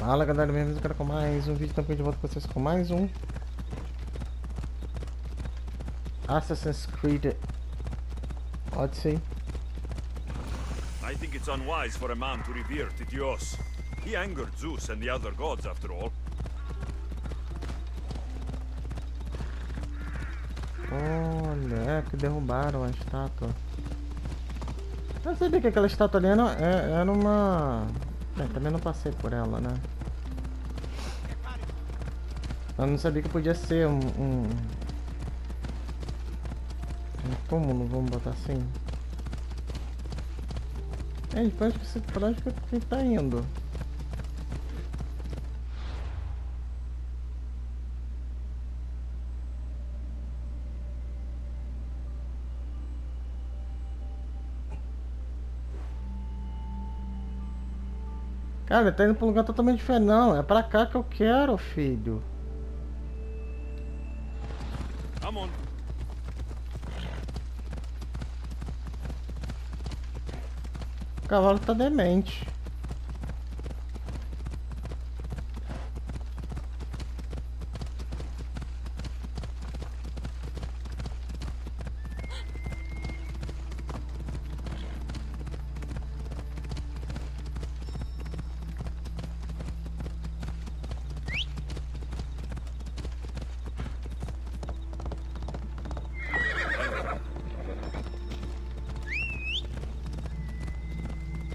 Fala galera, bem-vindos agora com mais um vídeo, também de volta com vocês com mais um Assassin's Creed Odyssey. I think it's unwise for a man to revere Tityos. He angered Zeus and the other gods, after all. Olha, é que derrubaram a estátua. Eu sabia que aquela estátua ali era uma... também não passei por ela, né? Eu não sabia que podia ser um túmulo, vamos botar assim. Ei, pra onde que ele tá indo? Cara, ele tá indo pra um lugar totalmente diferente. Não, é pra cá que eu quero, filho. Come on. O cavalo tá demente.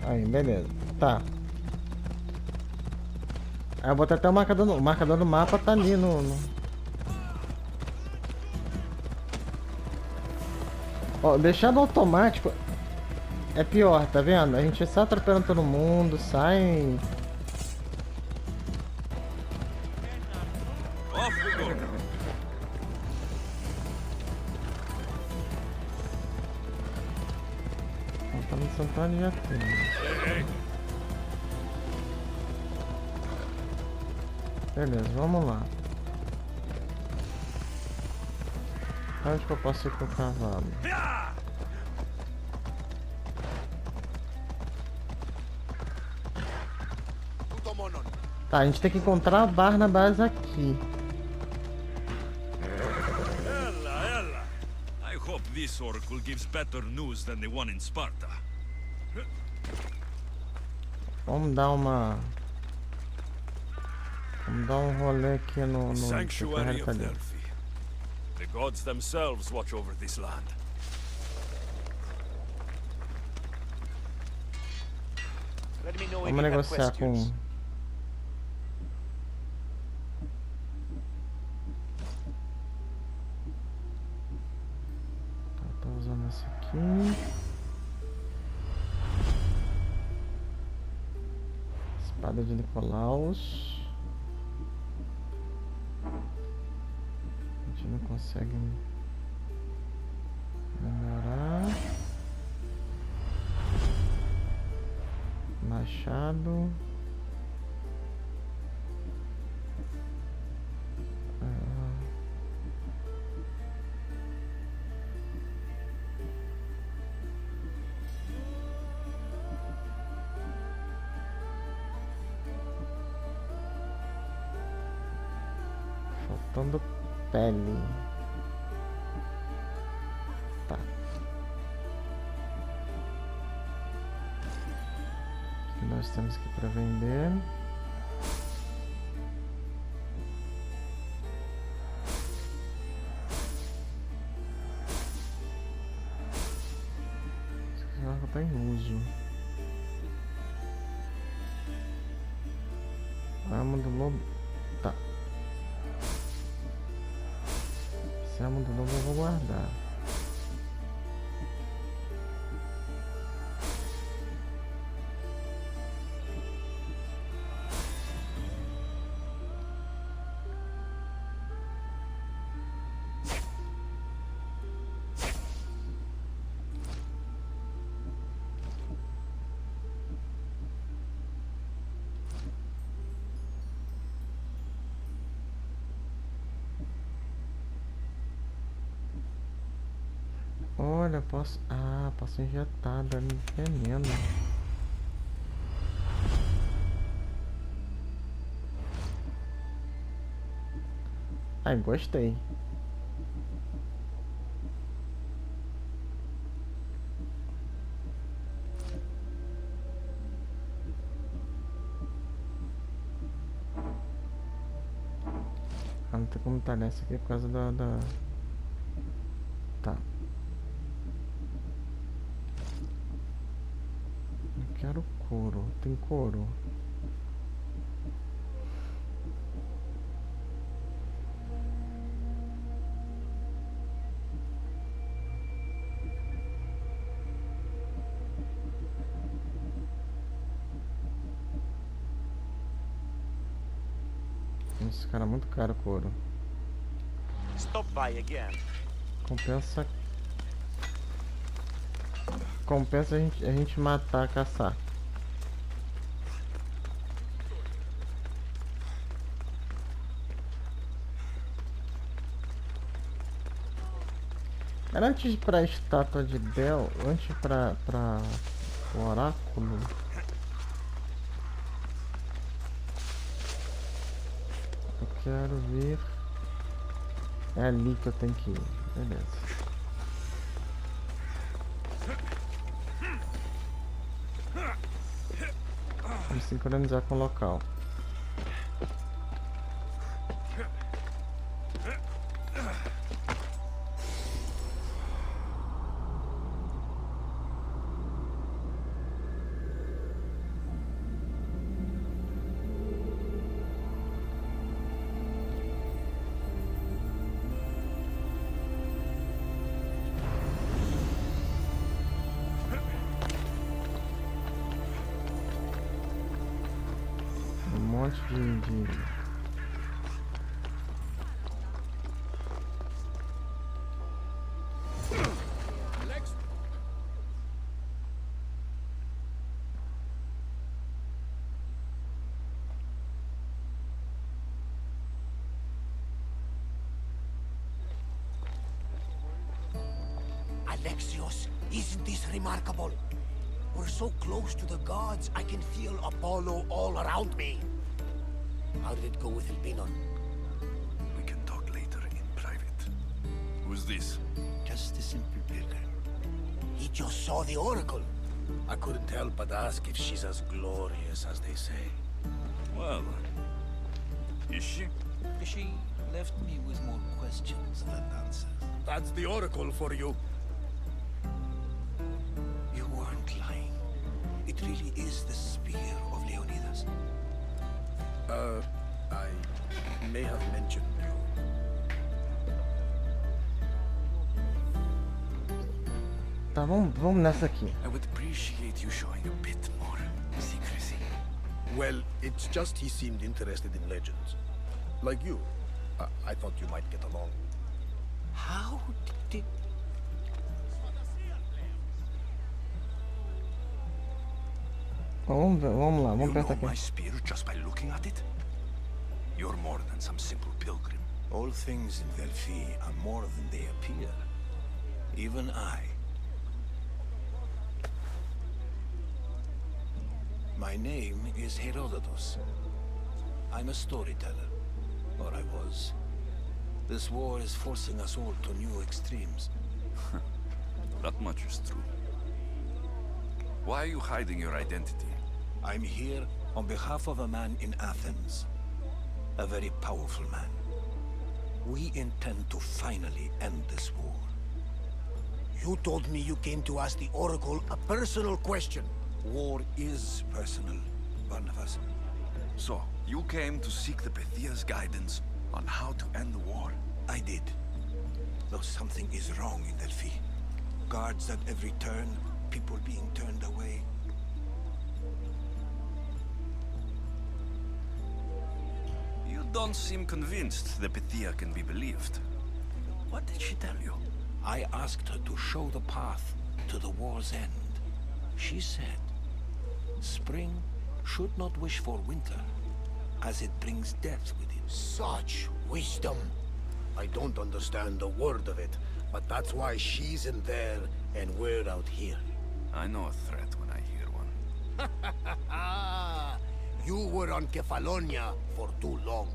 Aí, beleza. Tá. Aí eu botei até o marcador do mapa tá ali no... Ó, deixar no automático é pior, tá vendo? A gente sai atropelando todo mundo, sai... Off we go. Tá no santuário já tem. Hey. Beleza, vamos lá. Onde que eu posso ir com o cavalo? Tá, a gente tem que encontrar a barra na base aqui. Ella. I hope this Oracle gives better news than the one in Sparta. Vamos dar um rolê aqui no Sanctuary of ali. Delphi. The gods themselves watch over this land. Let me know if Vamos you have negociar questions. com... Tô usando esse aqui. Espada de Nicolaus. A gente não consegue melhorar. Machado. Faltando pele. Tá. O que nós temos aqui para vender? Esse arco tá em uso. Arma do lobo. Tá. Esse arma do lobo eu vou guardar. Olha, posso... Ah, posso injetar dano de veneno. Ai, gostei. Ah, não tem como tá nessa aqui por causa da... Tá. Eu quero couro. Tem couro? Esse cara é muito caro, couro. Stop by again. Compensa. Compensa a gente matar, caçar. Era antes de ir pra estátua de Del, antes pra o Oráculo. Eu quero ver. É ali que eu tenho que ir. Beleza. Vamos sincronizar com o local. Um monte de... Alexios, isn't this remarkable? We're so close to the gods, I can feel Apollo all around me. How did it go with Elpinon? We can talk later in private. Who's this? Just a simple pilgrim. He just saw the Oracle. I couldn't help but ask if she's as glorious as they say. Well, is she? She left me with more questions than answers. That's the Oracle for you. You weren't lying. It really is the spear of Leonidas. I may have mentioned you. Tá, vamos nessa aqui. I would appreciate you showing a bit more secrecy. Well, it's just he seemed interested in legends. Like you. I thought you might get along. How did... Vamos lá, You vamos know pensar my aqui. spear just by looking at it? You're more than some simple pilgrim. All things in Delphi are more than they appear. Even I. My name is Herodotus. I'm a storyteller. Or I was. This war is forcing us all to new extremes. That much is true. Why are you hiding your identity? I'm here on behalf of a man in Athens. A very powerful man. We intend to finally end this war. You told me you came to ask the Oracle a personal question. War is personal, Barnabas. So, you came to seek the Pythia's guidance on how to end the war? I did. Though something is wrong in Delphi. Guards at every turn, people being turned away. You don't seem convinced the Pythia can be believed. What did she tell you? I asked her to show the path to the war's end. She said, spring should not wish for winter, as it brings death with it. Such wisdom! I don't understand a word of it, but that's why she's in there and we're out here. I know a threat when I hear one. You were on Kefalonia for too long.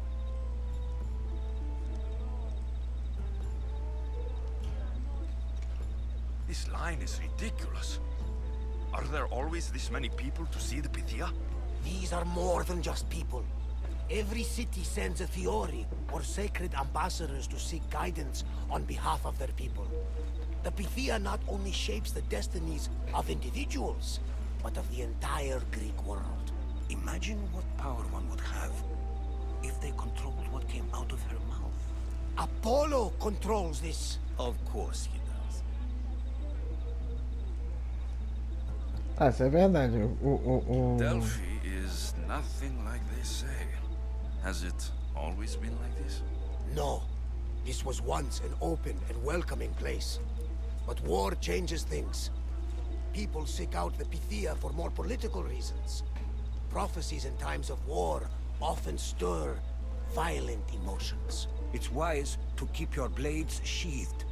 This line is ridiculous. Are there always this many people to see the Pythia? These are more than just people. Every city sends a Fiori or sacred ambassadors to seek guidance on behalf of their people. The Pythia not only shapes the destinies of individuals, but of the entire Greek world. Imagine what power one would have if they controlled what came out of her mouth. Apollo controls this. Of course he does. Ah, isso é verdade. Delphi is nothing like they say. Has it always been like this? No. This was once an open and welcoming place. But war changes things. People seek out the Pythia for more political reasons. Prophecies in times of war often stir violent emotions. It's wise to keep your blades sheathed.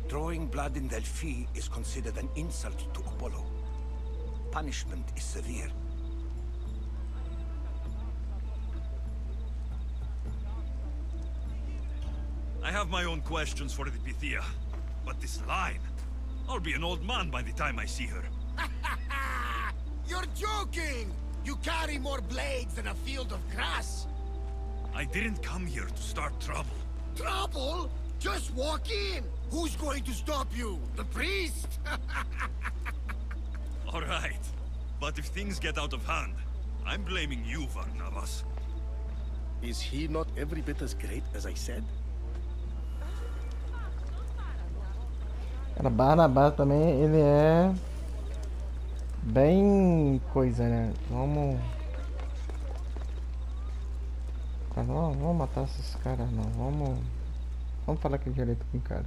Drawing blood in Delphi is considered an insult to Apollo. Punishment is severe. I have my own questions for the Pythia, but this line... I'll be an old man by the time I see her. You're joking! You carry more blades than a field of grass. I didn't come here to start trouble. Trouble? Just walk in! Who's going to stop you? The priest? All right, but if things get out of hand, I'm blaming you, Varnavas. Is he not every bit as great as I said? Cara, Barnabás também, ele é bem coisa, né? Vamos... Tá, não vamos matar esses caras, não. Vamos falar aqui direito com o cara.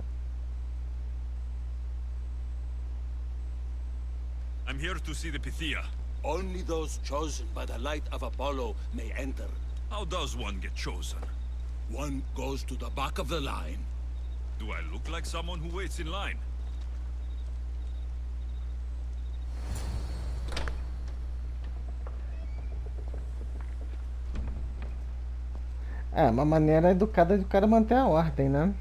I'm here to see the Pythia. Only those chosen by the light of Apollo may enter. How does one get chosen? One goes to the back of the line. Do I look like someone who waits in line? É, uma maneira educada de o cara manter a ordem, né?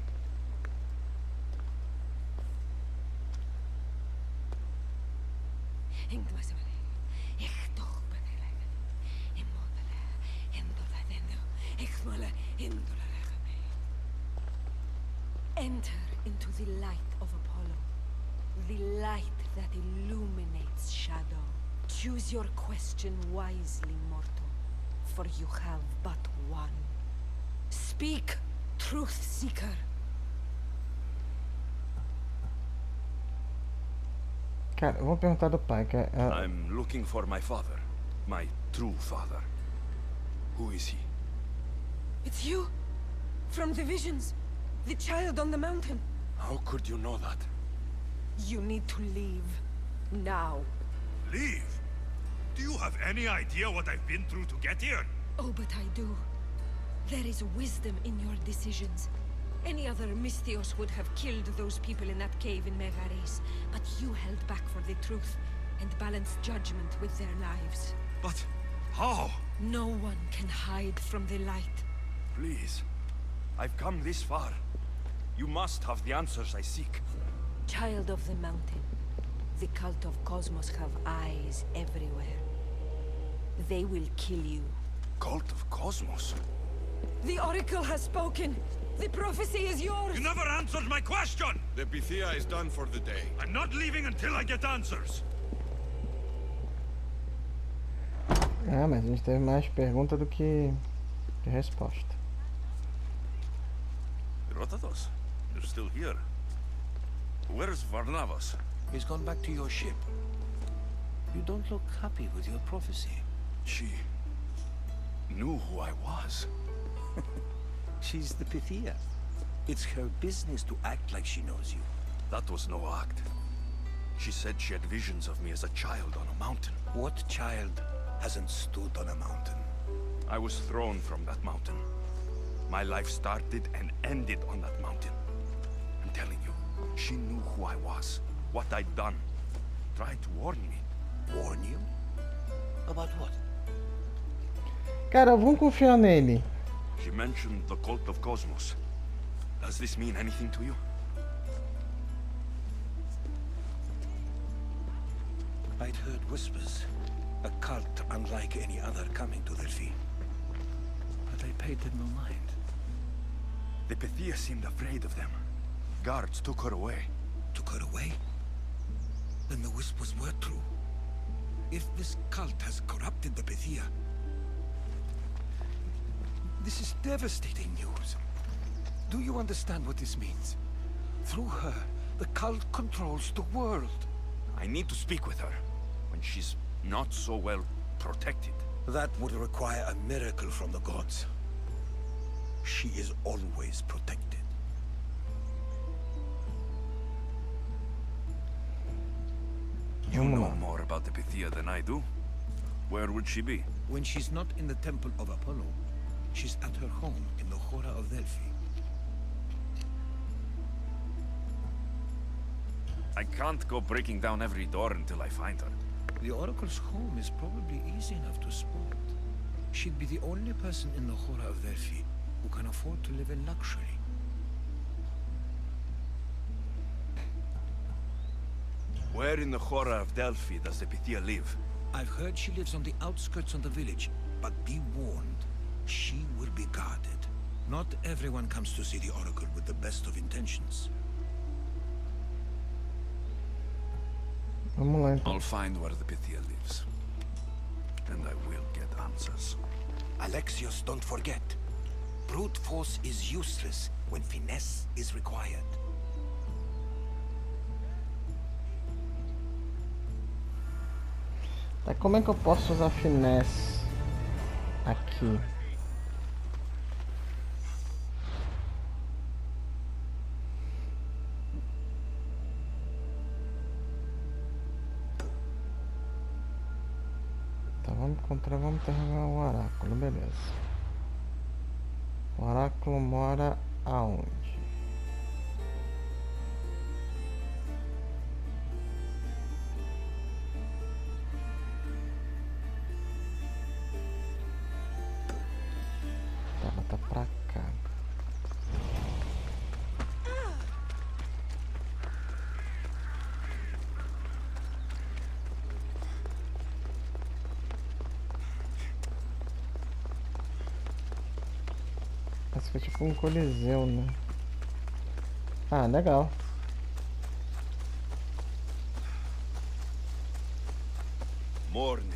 Enter into the light of Apollo, the light that illuminates shadow. Choose your question wisely, mortal, for you have but one. Speak, truth seeker. Cara, eu vou perguntar do pai, que é... I'm looking for my father. My true father. Who is he? It's you, from the visions, the child on the mountain. How could you know that? You need to leave, now. Leave? Do you have any idea what I've been through to get here? Oh, but I do. There is wisdom in your decisions. Any other Misthios would have killed those people in that cave in Megares, but you held back for the truth and balanced judgment with their lives. But how? No one can hide from the light. Please. I've come this far. You must have the answers I seek. Child of the mountain, the cult of Cosmos have eyes everywhere. They will kill you. Cult of Cosmos? The Oracle has spoken. The prophecy is yours. You never answered my question! The Pythia is done for the day. I'm not leaving until I get answers. Ah, mas a gente teve mais pergunta do que resposta. Rotatos, you're still here. Where's Varnavas? He's gone back to your ship. You don't look happy with your prophecy. She knew who I was. She's the Pythia. It's her business to act like she knows you. That was no act. She said she had visions of me as a child on a mountain. What child hasn't stood on a mountain? I was thrown from that mountain. My life started and ended on that mountain. I'm telling you, she knew who I was, what I'd done. Tried to warn me. Warn you? About what? Cara, vamos confiar nele. She mentioned the cult of Cosmos. Does this mean anything to you? I'd heard whispers. A cult unlike any other coming to Delphi. But I paid them no mind. The Pythia seemed afraid of them. Guards took her away. Took her away? Then the whispers were true. If this cult has corrupted the Pythia, this is devastating news. Do you understand what this means? Through her, the cult controls the world. I need to speak with her when she's not so well protected. That would require a miracle from the gods. She is always protected. You know more about the Pythia than I do. Where would she be? When she's not in the temple of Apollo, she's at her home in the Hora of Delphi. I can't go breaking down every door until I find her. The Oracle's home is probably easy enough to spot. She'd be the only person in the Hora of Delphi who can afford to live in luxury. Where in the Hora of Delphi does the Pythia live? I've heard she lives on the outskirts of the village, but be warned, she will be guarded. Not everyone comes to see the Oracle with the best of intentions. Vamos lá então. I'll find where the Pythia lives. And I will get answers. Alexios, don't forget. Brute force is useless when finesse is required. Tá, como é que eu posso usar finesse aqui? Tá, vamos encontrar, vamos interrogar o oráculo, beleza. O oráculo mora aonde? Tá pra cá. Esse foi tipo um coliseu, né? Ah, legal. Morning.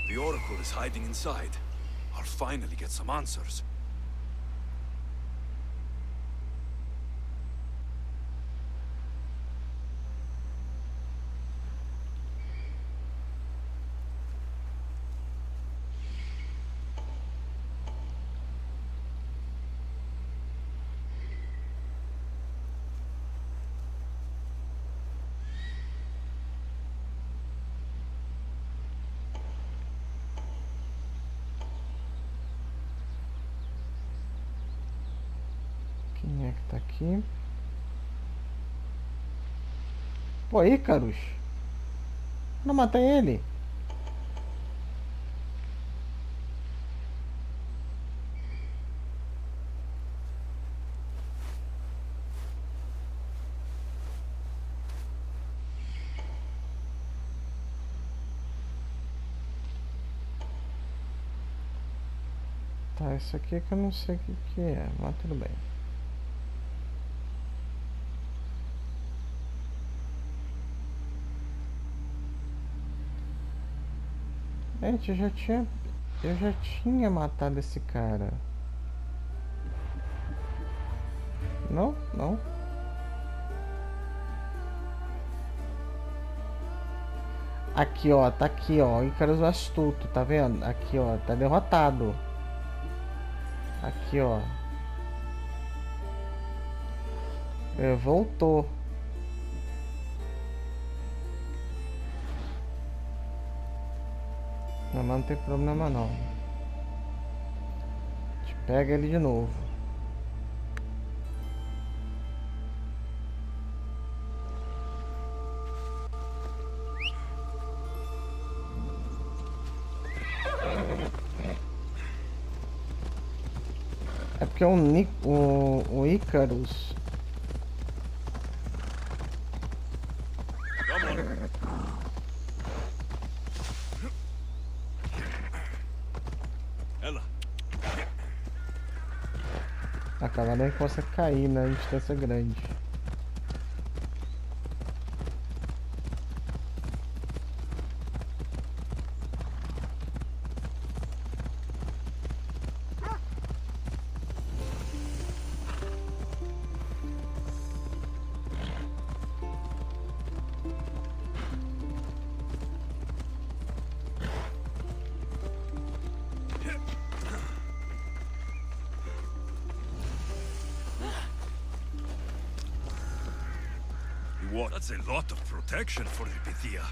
The Oracle is hiding inside. I'll finally get some answers. Quem é que tá aqui? Pô, Ícaros! Não matei ele! Tá, isso aqui é que eu não sei o que é, mas tudo bem. Gente, eu já tinha matado esse cara. Não, não. Aqui, ó, tá aqui, ó, Ícaros o astuto, tá vendo? Aqui, ó, tá derrotado. Aqui, ó. Voltou. Não, mas não tem problema não. A gente pega ele de novo. É porque o Icarus. Ela. A cavada consegue cair na distância grande. What? That's a lot of protection for the Pythia.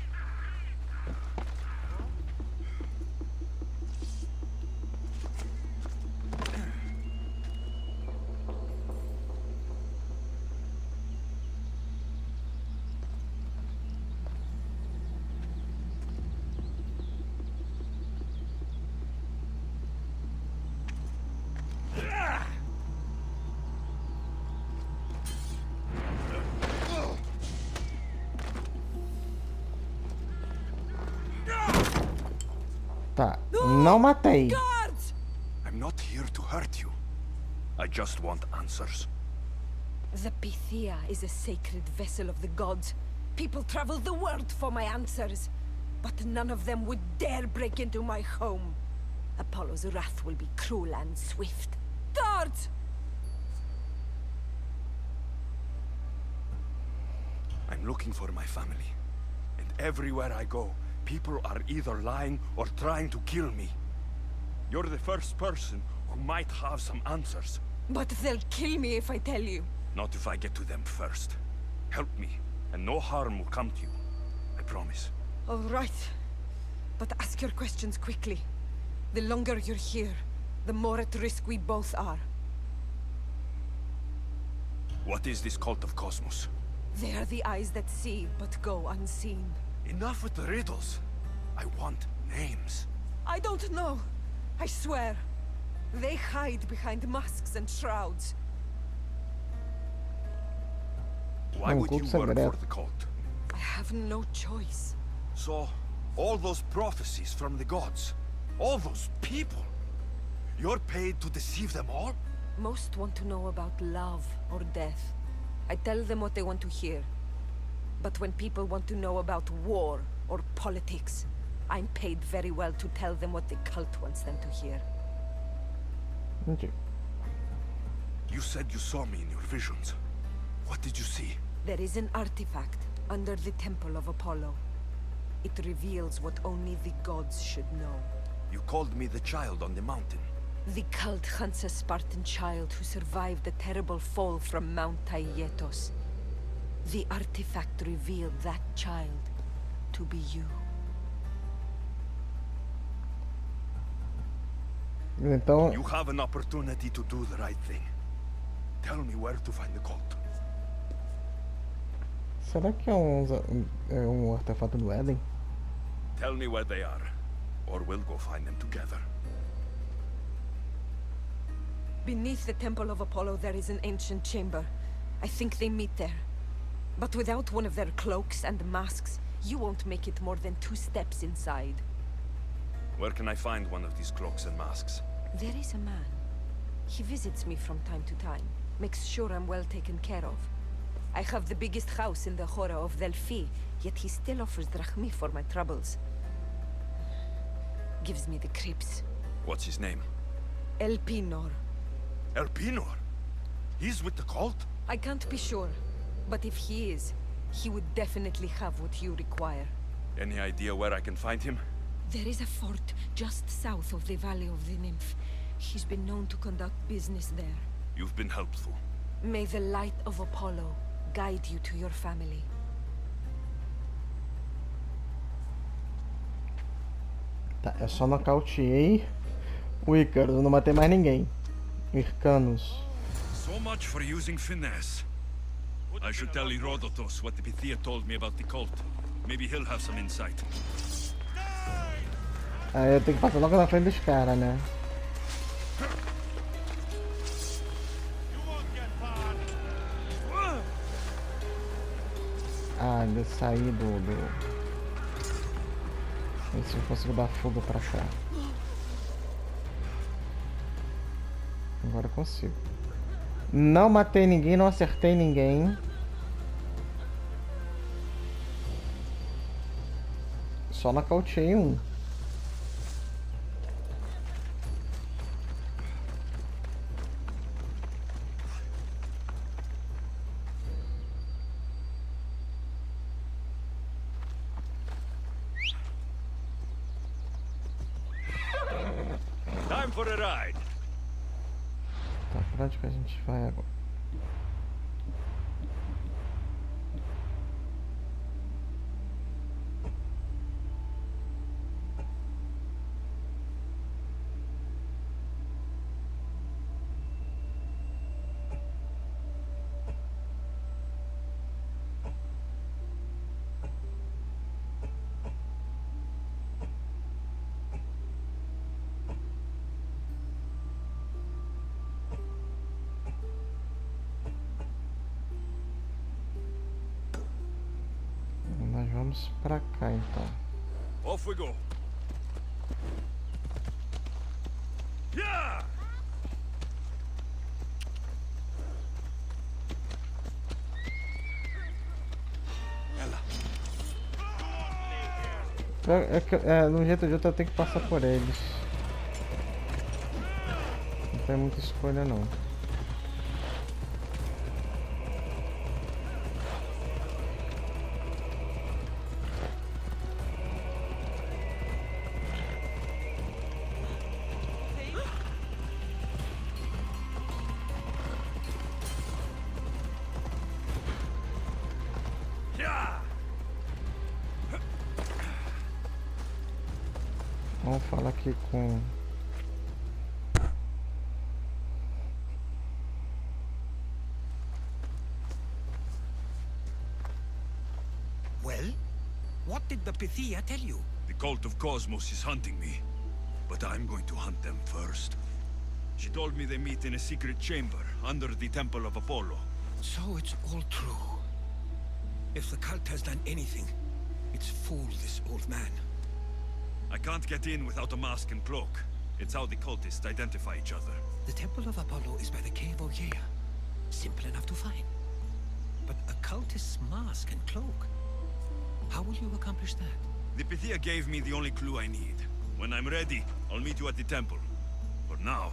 Tá, não matei. I'm not here to hurt you. I just want answers. The Pythia is a sacred vessel of the gods. People travel the world for my answers. But none of them would dare break into my home. Apollo's wrath will be cruel and swift. Guards! I'm looking for my family. And everywhere I go, people are either lying or trying to kill me. You're the first person who might have some answers. But they'll kill me if I tell you. Not if I get to them first. Help me, and no harm will come to you. I promise. All right. But ask your questions quickly. The longer you're here, the more at risk we both are. What is this cult of Cosmos? They are the eyes that see, but go unseen. Enough with the riddles. I want names. I don't know. I swear. They hide behind masks and shrouds. Why would you work for the cult? I have no choice. So, all those prophecies from the gods, all those people, you're paid to deceive them all? Most want to know about love or death. I tell them what they want to hear. But when people want to know about war or politics, I'm paid very well to tell them what the cult wants them to hear. Okay. You said you saw me in your visions. What did you see? There is an artifact under the temple of Apollo. It reveals what only the gods should know. You called me the child on the mountain. The cult hunts a Spartan child who survived the terrible fall from Mount Taygetos. The artifact revealed that child to be you. Então, You have an opportunity to do the right thing. Tell me where to find the cult. será que é um artefato do Éden? Tell me where they are, or we'll go find them together. Beneath the temple of Apollo there is an ancient chamber. I think they meet there. But without one of their cloaks and masks, you won't make it more than 2 steps inside. Where can I find one of these cloaks and masks? There is a man. He visits me from time to time, makes sure I'm well taken care of. I have the biggest house in the Hora of Delphi, yet he still offers drachmi for my troubles. Gives me the creeps. What's his name? Elpinor. Elpinor? He's with the cult? I can't be sure, but if he is, he would definitely have what you require. Any idea where I can find him? There is a fort just south of the Valley of the Nymph. He's been known to conduct business there. You've been helpful. May the light of Apollo guide you to your family. Tá, eu só nocauteei o Ícaro, não matei mais ninguém. Ircanos. So much for using finesse. I should tell Herodotus what the Pythia told me about the cult. Maybe he'll have some insight. Aí eu tenho que passar logo na frente dos caras, né? Ah, de sair do... Ver se eu consigo dar fuga pra cá. Agora eu consigo. Não matei ninguém, não acertei ninguém. Só nocauteei um. Time for a ride. Tá, pra onde que a gente vai agora? Nós vamos pra cá então. Off we go. Yeah! De um jeito ou de outro eu tenho que passar por eles. Não tem muita escolha não. Vamos falar aqui com... Well, what did the Pythia tell you? The cult of Cosmos is hunting me, but I'm going to hunt them first. She told me they meet in a secret chamber under the Temple of Apollo. So it's all true. If the cult has done anything, it's fooled this old man. I can't get in without a mask and cloak. It's how the cultists identify each other. The Temple of Apollo is by the cave of Yea. Simple enough to find. But a cultist's mask and cloak? How will you accomplish that? The Pythia gave me the only clue I need. When I'm ready, I'll meet you at the temple. For now,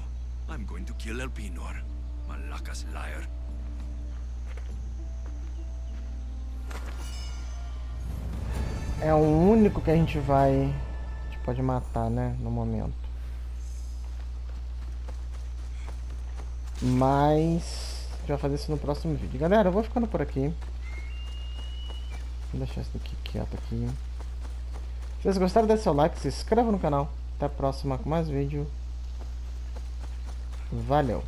I'm going to kill Elpinor. Malaka's liar. É o único que a gente vai... pode matar, né, no momento. Mas a gente vai fazer isso no próximo vídeo. Galera, eu vou ficando por aqui. Vou deixar isso daqui quieto aqui. Se vocês gostaram, deixe seu like, se inscreva no canal. Até a próxima com mais vídeo. Valeu!